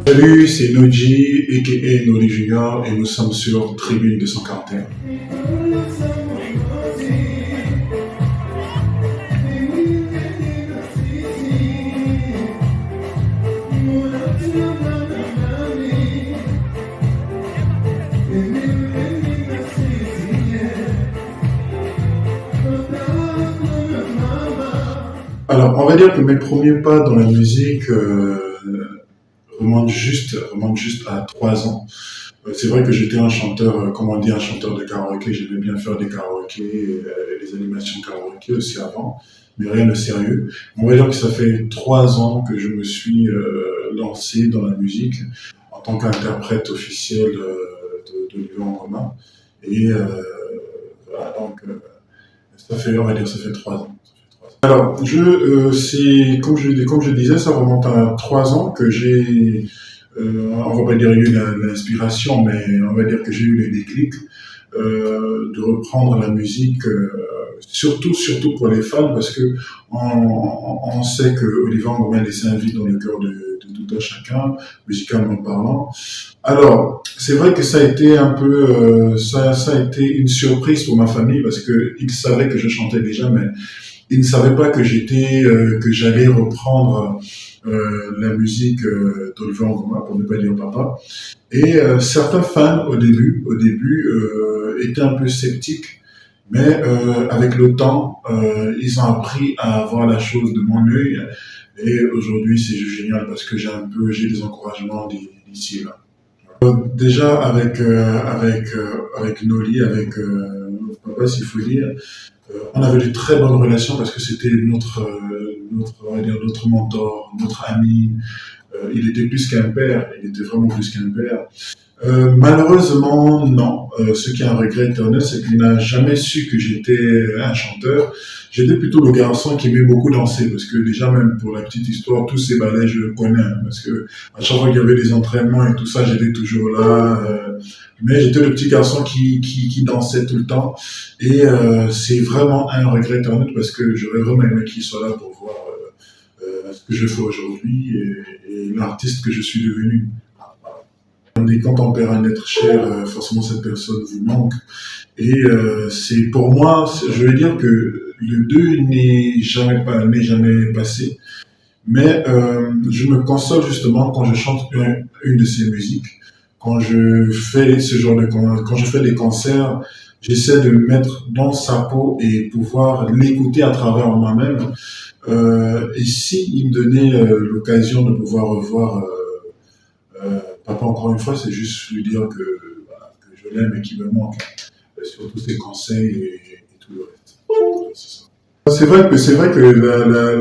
Salut, c'est Noji, a.k.a. Noli Junior, et nous sommes sur Tribune 241. Alors, on va dire que mes premiers pas dans la musique remontent juste à 3 ans. C'est vrai que j'étais un chanteur, comme on dit, un chanteur de karaoké. J'aimais bien faire des karaokés, des animations karaoké aussi avant, mais rien de sérieux. On va dire que ça fait 3 ans que je me suis lancé dans la musique en tant qu'interprète officiel d'Olivier Ngoma. Et voilà, donc on va dire, ça fait 3 ans. Alors, comme je disais, ça remonte à 3 ans que j'ai, on va pas dire eu l'inspiration, mais on va dire que j'ai eu les déclics de reprendre la musique, surtout pour les fans, parce que on sait que Olivier Ngoma a laissé un vide dans le cœur de tout un chacun, musicalement parlant. Alors, c'est vrai que ça a été un peu, ça a été une surprise pour ma famille parce que ils savaient que je chantais déjà, mais ils ne savaient pas que j'allais reprendre la musique d'Olivier Ngoma, pour ne pas dire papa. Et certains fans au début, étaient un peu sceptiques, mais avec le temps, ils ont appris à voir la chose de mon œil. Et aujourd'hui, c'est juste génial parce que j'ai des encouragements d'ici et là. Déjà avec Noli, avec papa, s'il faut dire. On avait de très bonnes relations parce que c'était on va dire, notre mentor, notre ami. Il était plus qu'un père, il était vraiment plus qu'un père. Malheureusement, non. Ce qui est un regret éternel, c'est qu'il n'a jamais su que j'étais un chanteur. J'étais plutôt le garçon qui aimait beaucoup danser, parce que déjà même pour la petite histoire, tous ces ballets, je le connais, hein, parce que à chaque fois qu'il y avait des entraînements et tout ça, j'étais toujours là. Mais j'étais le petit garçon qui dansait tout le temps. Et c'est vraiment un regret éternel, parce que j'aurais vraiment aimé qu'il soit là pour voir ce que je fais aujourd'hui et l'artiste que je suis devenu. On dit quand on perd un être cher, forcément cette personne vous manque. Et c'est pour moi, je veux dire que le deuil n'est jamais passé. Mais je me console justement quand je chante une de ces musiques. Quand je fais quand je fais des concerts, j'essaie de me mettre dans sa peau et pouvoir l'écouter à travers moi-même. Et si il me donnait l'occasion de pouvoir revoir papa, encore une fois, c'est juste lui dire voilà, que je l'aime et qu'il me manque, sur tous ses conseils et tout le reste. C'est ça. C'est vrai que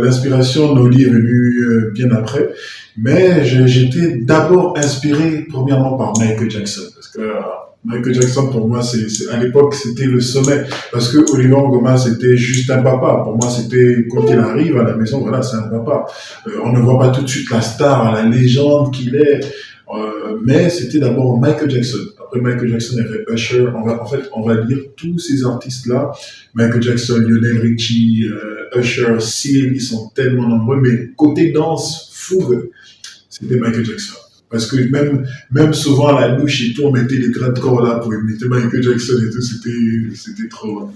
l'inspiration Noli est venue bien après, mais j'étais d'abord inspiré premièrement par Michael Jackson, parce que Michael Jackson pour moi, à l'époque c'était le sommet, parce que Olivier Ngoma c'était juste un papa. Pour moi c'était quand il arrive à la maison, voilà, c'est un papa. On ne voit pas tout de suite la star, la légende qu'il est. Mais c'était d'abord Michael Jackson. Après Michael Jackson, il y avait Usher. On va lire tous ces artistes-là. Michael Jackson, Lionel Richie, Usher, Seal, ils sont tellement nombreux. Mais côté danse, fougue, c'était Michael Jackson. Parce que même souvent à la douche et tout, on mettait les grains de corps là pour imiter Michael Jackson et tout. C'était trop.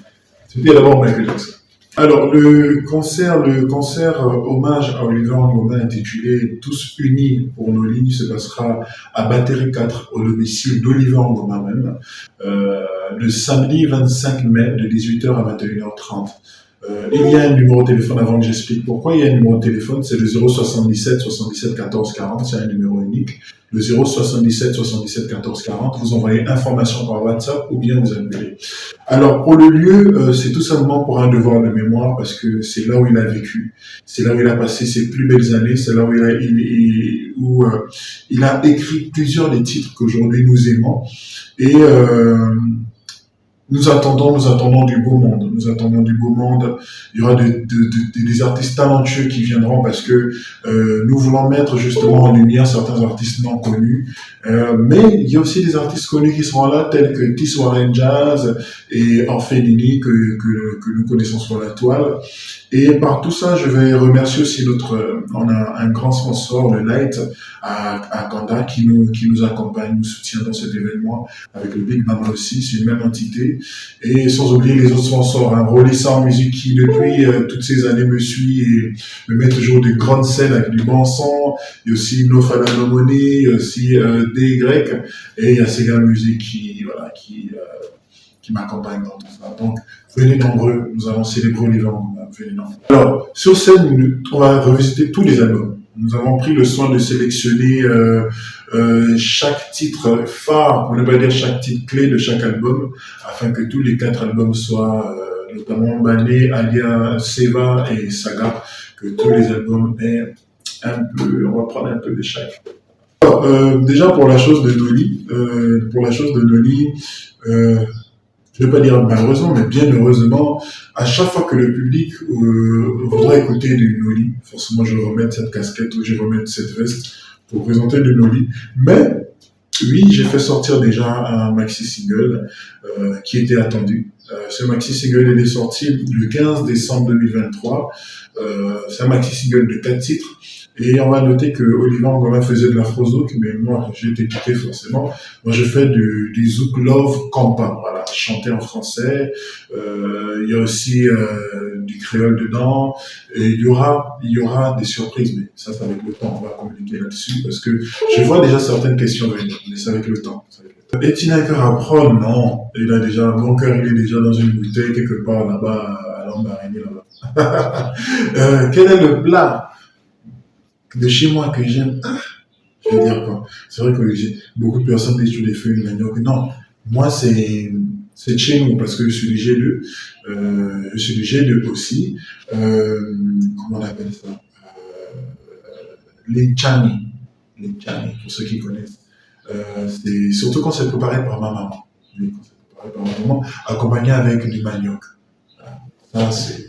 C'était d'abord Michael Jackson. Alors, le concert hommage à Olivier Ngoma intitulé Tous unis pour Noli se passera à Batterie 4 au domicile d'Olivier Ngoma même, le samedi 25 mai de 18h à 21h30. Il y a un numéro de téléphone avant que j'explique pourquoi il y a un numéro de téléphone, c'est le 077 77 14 40, c'est un numéro unique. Le 077 77 14 40, vous envoyez information par WhatsApp ou bien vous appelez. Alors pour le lieu, c'est tout simplement pour un devoir de mémoire parce que c'est là où il a vécu, c'est là où il a passé ses plus belles années, c'est là où il a écrit plusieurs des titres qu'aujourd'hui nous aimons. Et nous attendons du beau monde. Nous attendons du beau monde. Il y aura des artistes talentueux qui viendront parce que nous voulons mettre justement en lumière certains artistes non connus. Mais il y a aussi des artistes connus qui seront là, tels que Tiss Warren Jazz et Orphelini que nous connaissons sur la toile. Et par tout ça, je vais remercier aussi on a un grand sponsor, le Light, à Kanda, qui nous accompagne, nous soutient dans cet événement, avec le Big Mama aussi, c'est une même entité. Et sans oublier les autres sponsors, hein, Rolissa en musique qui, depuis toutes ces années, me suit et me met toujours des grandes scènes avec du bon son. Il y a aussi No Falanomoni, il y a aussi DY, et il y a Sega Music qui m'accompagne dans tout ça. Donc, venez nombreux, nous allons célébrer l'hiver. Venez nombreux. Alors, sur scène, on va revisiter tous les albums. Nous avons pris le soin de sélectionner chaque titre phare, pour ne pas dire chaque titre clé de chaque album, afin que tous les 4 albums soient, notamment Mané, Alia, Seva et Saga, que tous les albums aient un peu, on va prendre un peu de chaque. Alors, déjà pour la chose de Noli, je ne vais pas dire malheureusement, mais bien heureusement, à chaque fois que le public voudra écouter du Noli, forcément je vais remettre cette casquette ou je vais remettre cette veste pour présenter du Noli. Mais oui, j'ai fait sortir déjà un maxi single qui était attendu. Ce maxi single il est sorti le 15 décembre 2023. C'est un maxi single de 4 titres. Et on va noter que Oliver Ngoma faisait de l'afro-zouk, mais moi, j'ai été piqué forcément. Moi, je fais du zouk love campa, voilà, chanté en français. Il y a aussi du créole dedans. Et il y aura des surprises, mais ça, c'est avec le temps. On va communiquer là-dessus parce que je vois déjà certaines questions venir, mais c'est avec le temps. Etina Carapro, non. Mon cœur, il est déjà dans une bouteille quelque part là-bas, à Lambaréné, là-bas. Quel est le plat de chez moi que j'aime? Je vais dire quoi? C'est vrai que beaucoup de personnes disent que je les fais une manioc. Non, moi c'est de chez nous parce que je suis du G2. Je suis du G2 aussi. Comment on appelle ça? Les chani. Les chani, pour ceux qui connaissent. C'est surtout quand c'est préparé par ma maman. Oui, quand c'est préparé par ma maman, accompagné avec du manioc. Ça, c'est.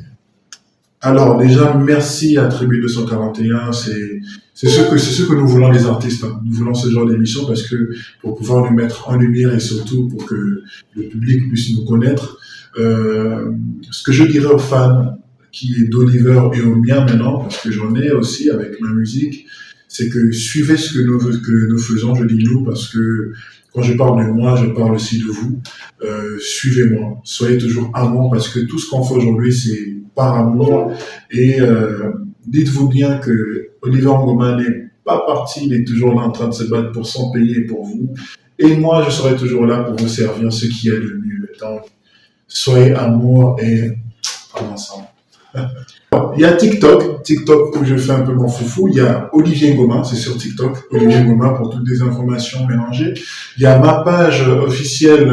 Alors, déjà, merci à Tribu 241. C'est ce que nous voulons les artistes. Hein. Nous voulons ce genre d'émission parce que pour pouvoir nous mettre en lumière et surtout pour que le public puisse nous connaître. Ce que je dirais aux fans qui est d'Oliver et aux miens maintenant, parce que j'en ai aussi avec ma musique, c'est que suivez ce que nous faisons, je dis nous, parce que quand je parle de moi, je parle aussi de vous. Suivez-moi, soyez toujours amour, parce que tout ce qu'on fait aujourd'hui, c'est par amour. Et dites-vous bien que Oliver Ngoma n'est pas parti, il est toujours là en train de se battre pour son pays et pour vous. Et moi, je serai toujours là pour vous servir ce qui est le mieux. Donc, soyez amour et en ensemble. Il y a TikTok où je fais un peu mon foufou. Il y a Olivier Ngoma, c'est sur TikTok, Olivier Ngoma pour toutes les informations mélangées. Il y a ma page officielle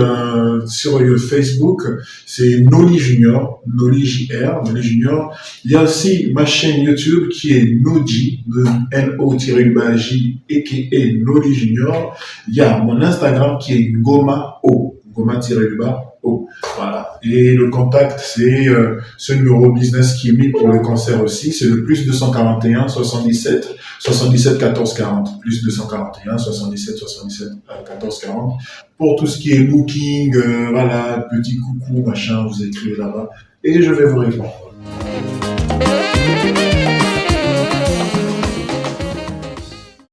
sur Facebook, c'est Noli Junior, Noli JR, Noli Junior. Il y a aussi ma chaîne YouTube qui est Noji, N-O-J, a.k.a. Noli Junior. Il y a mon Instagram qui est Ngoma O, Ngoma-O. Voilà. Et le contact, c'est ce numéro business qui est mis pour le concert aussi. C'est le plus 241 77 14 40. Plus 241 77 14 40. Pour tout ce qui est booking, voilà, petit coucou, machin, vous écrivez là-bas. Et je vais vous répondre.